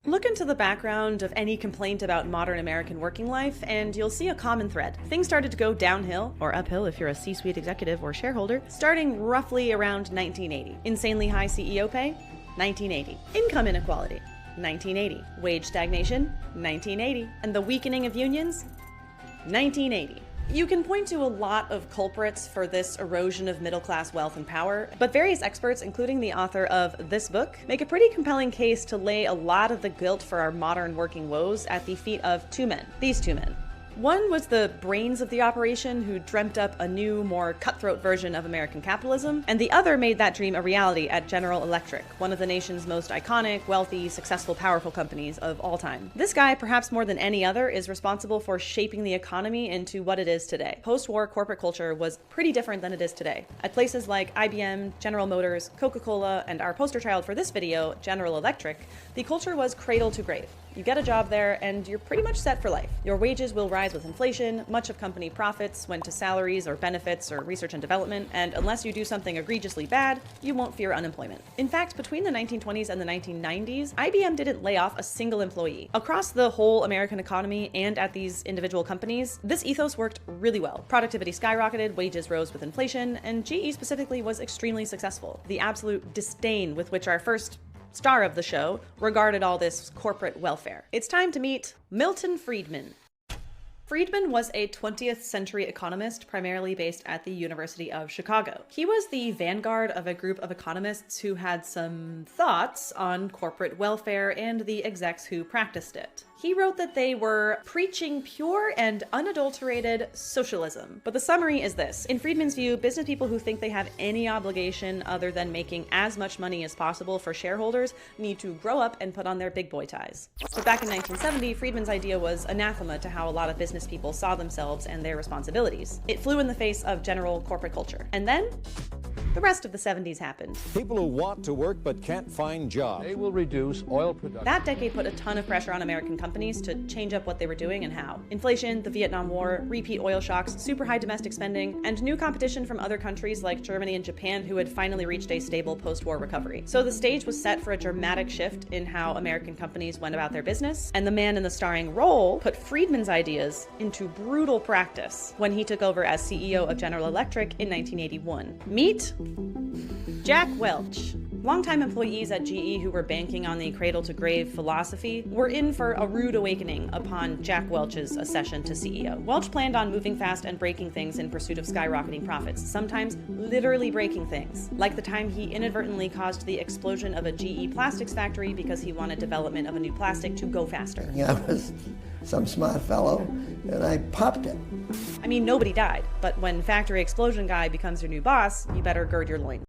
Look into the background of any complaint about modern American working life, and you'll see a common thread. Things started to go downhill, or uphill if you're a C-suite executive or shareholder, starting roughly around 1980. Insanely high CEO pay? 1980. Income inequality? 1980. Wage stagnation? 1980. And the weakening of unions? 1980. You can point to a lot of culprits for this erosion of middle-class wealth and power, but various experts, including the author of this book, make a pretty compelling case to lay a lot of the guilt for our modern working woes at the feet of these two men. One was the brains of the operation who dreamt up a new, more cutthroat version of American capitalism, and the other made that dream a reality at General Electric, one of the nation's most iconic, wealthy, successful, powerful companies of all time. This guy, perhaps more than any other, is responsible for shaping the economy into what it is today. Post-war corporate culture was pretty different than it is today. At places like IBM, General Motors, Coca-Cola, and our poster child for this video, General Electric, the culture was cradle to grave. You get a job there, and you're pretty much set for life. Your wages will rise with inflation, much of company profits went to salaries or benefits or research and development, and unless you do something egregiously bad, you won't fear unemployment. In fact, between the 1920s and the 1990s, IBM didn't lay off a single employee. Across the whole American economy and at these individual companies, this ethos worked really well. Productivity skyrocketed, wages rose with inflation, and GE specifically was extremely successful. The absolute disdain with which our first star of the show regarded all this corporate welfare. It's time to meet Milton Friedman. Friedman was a 20th century economist primarily based at the University of Chicago. He was the vanguard of a group of economists who had some thoughts on corporate welfare and the execs who practiced it. He wrote that they were preaching pure and unadulterated socialism. But the summary is this. In Friedman's view, business people who think they have any obligation other than making as much money as possible for shareholders need to grow up and put on their big boy ties. But back in 1970, Friedman's idea was anathema to how a lot of business people saw themselves and their responsibilities. It flew in the face of general corporate culture. And then the rest of the 70s happened. People who want to work but can't find jobs. They will reduce oil production. That decade put a ton of pressure on American companies to change up what they were doing and how. Inflation, the Vietnam War, repeat oil shocks, super high domestic spending, and new competition from other countries like Germany and Japan who had finally reached a stable post-war recovery. So the stage was set for a dramatic shift in how American companies went about their business, and the man in the starring role put Friedman's ideas into brutal practice when he took over as CEO of General Electric in 1981. Meet Jack Welch. Longtime employees at GE who were banking on the cradle-to-grave philosophy were in for a rude awakening upon Jack Welch's accession to CEO. Welch planned on moving fast and breaking things in pursuit of skyrocketing profits, sometimes literally breaking things, like the time he inadvertently caused the explosion of a GE plastics factory because he wanted development of a new plastic to go faster. I was some smart fellow, and I popped it. I mean, nobody died, but when factory explosion guy becomes your new boss, you better gird your loins.